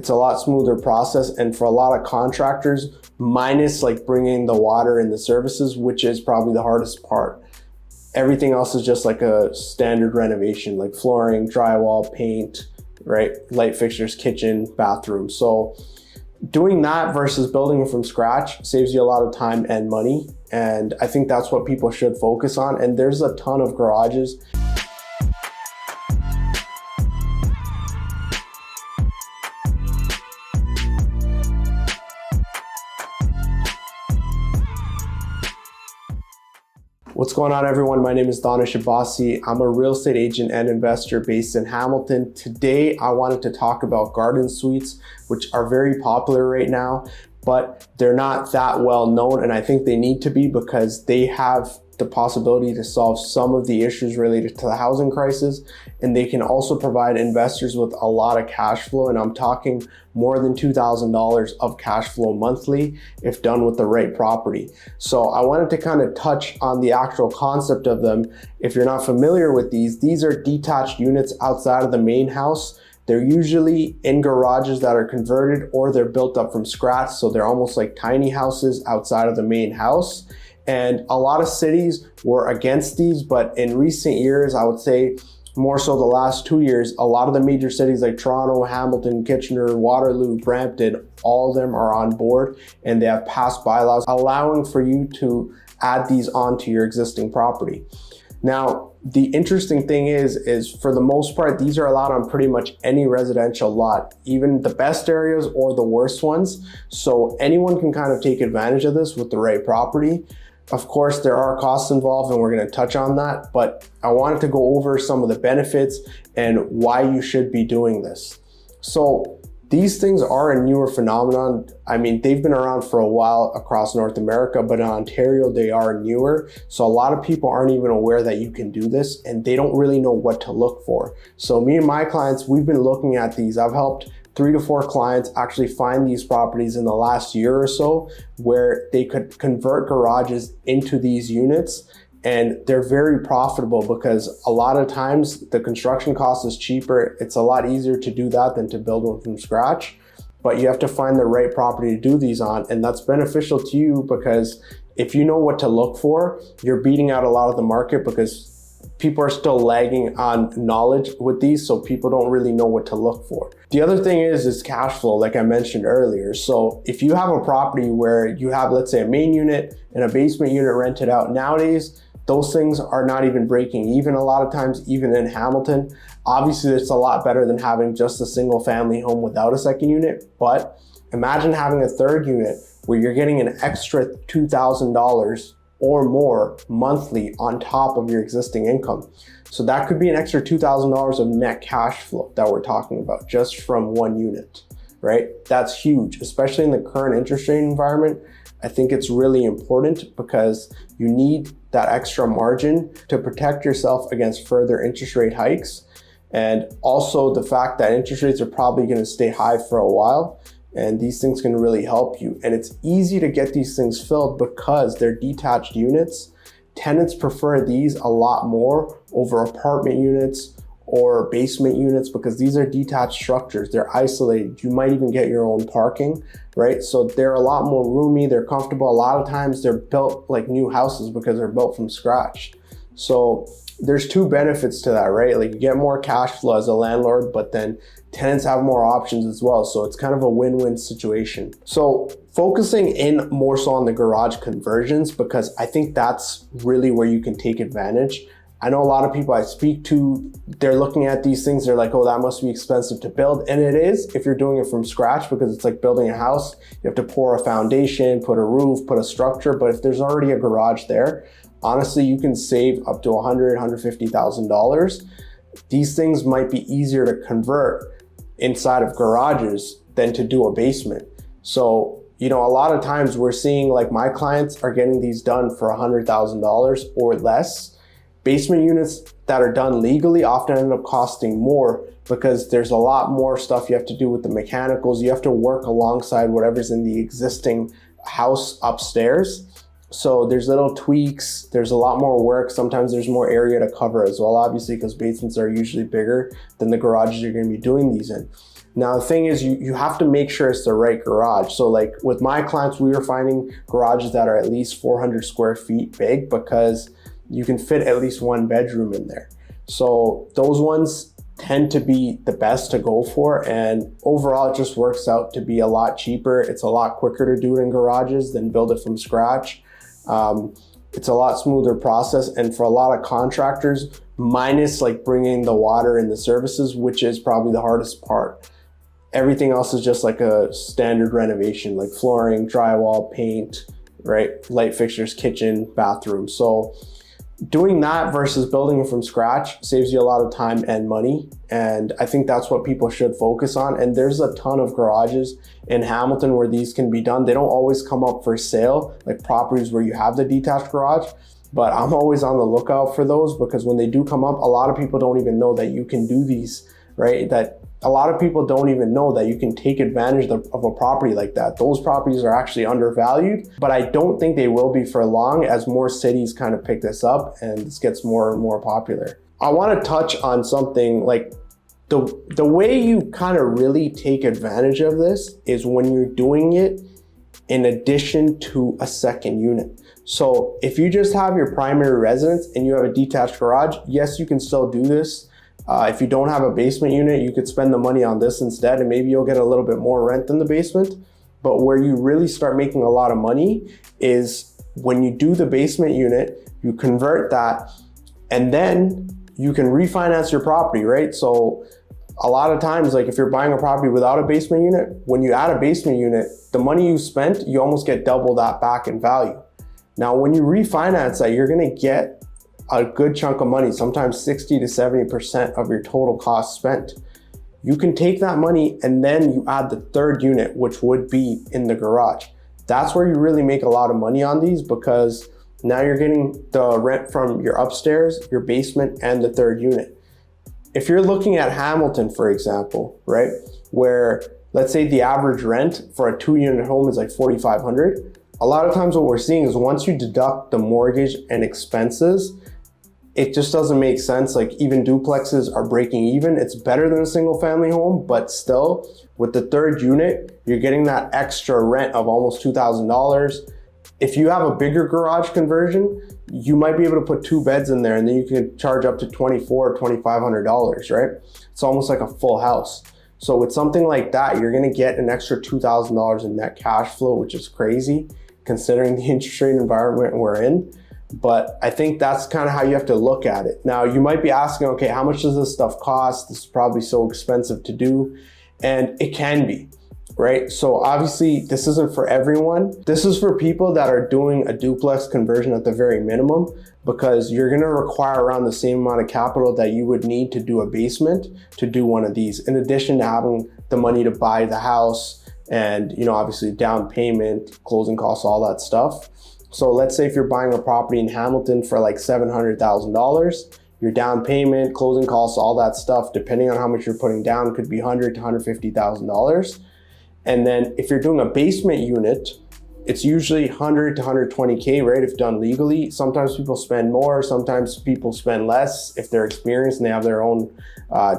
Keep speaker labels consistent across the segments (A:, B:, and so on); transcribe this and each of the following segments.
A: it's a lot smoother process. And for a lot of contractors, minus like bringing the water and the services, which is probably the hardest part, everything else is just like a standard renovation, like flooring, drywall, paint, right? Light fixtures, kitchen, bathroom. So doing that versus building it from scratch saves you a lot of time and money. And I think that's what people should focus on. And there's a ton of garages. What's going on, everyone? My name is Danish Abbasi. I'm a real estate agent and investor based in Hamilton. Today, I wanted to talk about garden suites, which are very popular right now, but they're not that well known. And I think they need to be, because they have the possibility to solve some of the issues related to the housing crisis. And they can also provide investors with a lot of cash flow. And I'm talking more than $2,000 of cash flow monthly if done with the right property. So I wanted to kind of touch on the actual concept of them. If you're not familiar with these are detached units outside of the main house. They're usually in garages that are converted, or they're built up from scratch. So they're almost like tiny houses outside of the main house. And a lot of cities were against these, but in recent years, I would say more so the last 2 years, a lot of the major cities like Toronto, Hamilton, Kitchener, Waterloo, Brampton, all of them are on board, and they have passed bylaws allowing for you to add these onto your existing property. Now, the interesting thing is for the most part, these are allowed on pretty much any residential lot, even the best areas or the worst ones. So anyone can kind of take advantage of this with the right property. Of course, there are costs involved, and we're going to touch on that, but I wanted to go over some of the benefits and why you should be doing this. So these things are a newer phenomenon. I mean, they've been around for a while across North America, but in Ontario, they are newer. So a lot of people aren't even aware that you can do this, and they don't really know what to look for. So me and my clients, we've been looking at these. I've helped 3 to 4 clients actually find these properties in the last year or so, where they could convert garages into these units. And they're very profitable, because a lot of times the construction cost is cheaper. It's a lot easier to do that than to build one from scratch, but you have to find the right property to do these on. And that's beneficial to you, because if you know what to look for, you're beating out a lot of the market, because people are still lagging on knowledge with these, so people don't really know what to look for. The other thing is cash flow, like I mentioned earlier. So if you have a property where you have, let's say, a main unit and a basement unit rented out, nowadays, those things are not even breaking even a lot of times, even in Hamilton. Obviously, it's a lot better than having just a single family home without a second unit, but imagine having a third unit where you're getting an extra $2,000 or more monthly on top of your existing income. So that could be an extra $2,000 of net cash flow that we're talking about just from one unit, right? That's huge, especially in the current interest rate environment. I think it's really important, because you need that extra margin to protect yourself against further interest rate hikes. And also the fact that interest rates are probably going to stay high for a while, and these things can really help you. And it's easy to get these things filled because they're detached units. Tenants prefer these a lot more over apartment units or basement units, because these are detached structures. They're isolated. You might even get your own parking, right? So they're a lot more roomy. They're comfortable. A lot of times they're built like new houses, because they're built from scratch. So there's 2 benefits to that, right? Like, you get more cash flow as a landlord, but then tenants have more options as well. So it's kind of a win-win situation. So focusing in more so on the garage conversions, because I think that's really where you can take advantage. I know a lot of people I speak to, they're looking at these things, they're like, oh, that must be expensive to build. And it is, if you're doing it from scratch, because it's like building a house. You have to pour a foundation, put a roof, put a structure. But if there's already a garage there, honestly, you can save up to $100,000, $150,000. These things might be easier to convert inside of garages than to do a basement. So, you know, a lot of times we're seeing, like, my clients are getting these done for $100,000 or less. Basement units that are done legally often end up costing more, because there's a lot more stuff you have to do with the mechanicals. You have to work alongside whatever's in the existing house upstairs. So there's little tweaks, there's a lot more work. Sometimes there's more area to cover as well, obviously, because basements are usually bigger than the garages you're going to be doing these in. Now, the thing is, you have to make sure it's the right garage. So like with my clients, we were finding garages that are at least 400 square feet big because you can fit at least one bedroom in there. So those ones tend to be the best to go for, and overall it just works out to be a lot cheaper. It's a lot quicker to do it in garages than build it from scratch. It's a lot smoother process, and for a lot of contractors, minus like bringing the water and the services, which is probably the hardest part, everything else is just like a standard renovation, like flooring, drywall, paint, right? Light fixtures, kitchen, bathroom. So doing that versus building it from scratch saves you a lot of time and money. And I think that's what people should focus on. And there's a ton of garages in Hamilton where these can be done. They don't always come up for sale, like properties where you have the detached garage, but I'm always on the lookout for those, because when they do come up, a lot of people don't even know that you can do these, right? That a lot of people don't even know that you can take advantage of a property like that. Those properties are actually undervalued, but I don't think they will be for long as more cities kind of pick this up and this gets more and more popular. I want to touch on something like the way you kind of really take advantage of this is when you're doing it in addition to a second unit. So if you just have your primary residence and you have a detached garage, yes, you can still do this. If you don't have a basement unit, you could spend the money on this instead, and maybe you'll get a little bit more rent than the basement. But where you really start making a lot of money is when you do the basement unit, you convert that, and then you can refinance your property, right? So a lot of times, like if you're buying a property without a basement unit, when you add a basement unit, the money you spent, you almost get double that back in value. Now, when you refinance that, you're gonna get a good chunk of money, sometimes 60 to 70% of your total cost spent. You can take that money and then you add the third unit, which would be in the garage. That's where you really make a lot of money on these, because now you're getting the rent from your upstairs, your basement, and the third unit. If you're looking at Hamilton, for example, right, where let's say the average rent for a 2-unit home is like $4,500, a lot of times what we're seeing is once you deduct the mortgage and expenses, it just doesn't make sense. Like even duplexes are breaking even. It's better than a single family home, but still with the third unit, you're getting that extra rent of almost $2,000. If you have a bigger garage conversion, you might be able to put 2 beds in there and then you can charge up to $2,400 or $2,500, right? It's almost like a full house. So with something like that, you're gonna get an extra $2,000 in net cash flow, which is crazy considering the interest rate environment we're in. But I think that's kind of how you have to look at it. Now, you might be asking, okay, how much does this stuff cost? This is probably so expensive to do. And it can be, right? So obviously this isn't for everyone. This is for people that are doing a duplex conversion at the very minimum, because you're gonna require around the same amount of capital that you would need to do a basement to do one of these, in addition to having the money to buy the house and, you know, obviously down payment, closing costs, all that stuff. So let's say if you're buying a property in Hamilton for like $700,000, your down payment, closing costs, all that stuff, depending on how much you're putting down, could be $100,000 to $150,000. And then if you're doing a basement unit, it's usually $100,000 to $120K, right? If done legally. Sometimes people spend more, sometimes people spend less if they're experienced and they have their own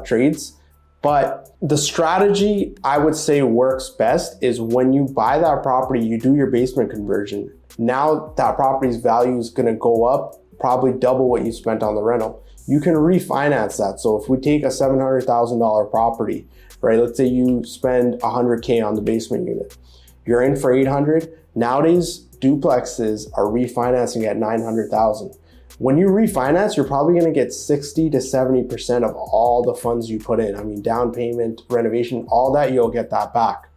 A: trades. But the strategy I would say works best is when you buy that property, you do your basement conversion. Now that property's value is gonna go up, probably double what you spent on the rental. You can refinance that. So if we take a $700,000 property, right? Let's say you spend $100K on the basement unit. You're in for $800,000. Nowadays, duplexes are refinancing at $900,000. When you refinance, you're probably gonna get 60 to 70% of all the funds you put in. I mean, down payment, renovation, all that, you'll get that back.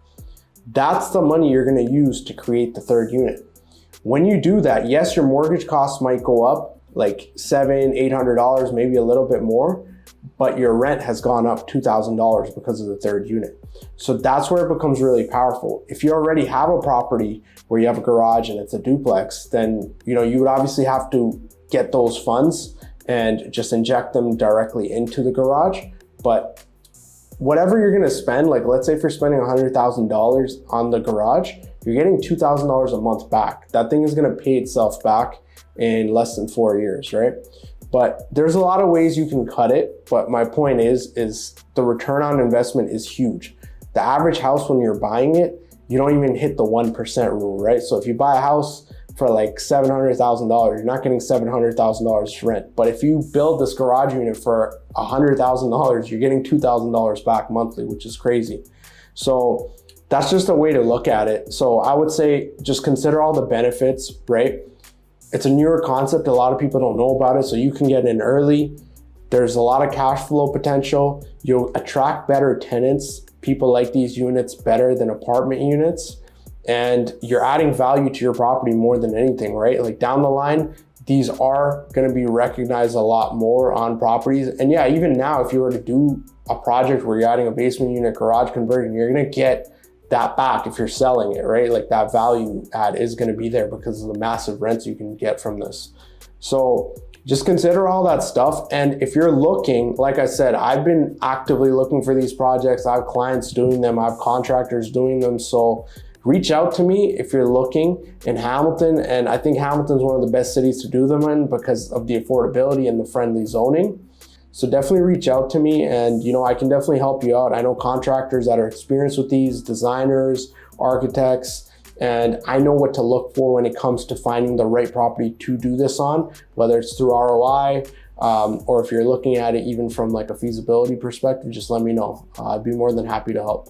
A: That's the money you're gonna use to create the third unit. When you do that, yes, your mortgage costs might go up like $700, $800, maybe a little bit more, but your rent has gone up $2,000 because of the third unit. So that's where it becomes really powerful. If you already have a property where you have a garage and it's a duplex, then you would obviously have to get those funds and just inject them directly into the garage. But whatever you're gonna spend, like let's say if you're spending $100,000 on the garage, you're getting $2,000 a month back. That thing is gonna pay itself back in less than 4 years, right? But there's a lot of ways you can cut it. But my point is the return on investment is huge. the average house when you're buying it, you don't even hit the 1% rule, right? So if you buy a house for like $700,000, you're not getting $700,000 rent. But if you build this garage unit for $100,000, you're getting $2,000 back monthly, which is crazy. So that's just a way to look at it. So I would say just consider all the benefits, right? It's a newer concept. A lot of people don't know about it. So you can get in early. There's a lot of cash flow potential. You'll attract better tenants. People like these units better than apartment units. And you're adding value to your property more than anything, right? Like down the line, these are gonna be recognized a lot more on properties. And yeah, even now, if you were to do a project where you're adding a basement unit garage conversion, you're gonna get that back if you're selling it, right? Like that value add is gonna be there because of the massive rents you can get from this. So just consider all that stuff. And if you're looking, like I said, I've been actively looking for these projects. I have clients doing them. I have contractors doing them. So reach out to me if you're looking in Hamilton. And I think Hamilton's one of the best cities to do them in because of the affordability and the friendly zoning. So definitely reach out to me, and I can definitely help you out. I know contractors that are experienced with these, designers, architects, and I know what to look for when it comes to finding the right property to do this on, whether it's through ROI, or if you're looking at it even from like a feasibility perspective, just let me know. I'd be more than happy to help.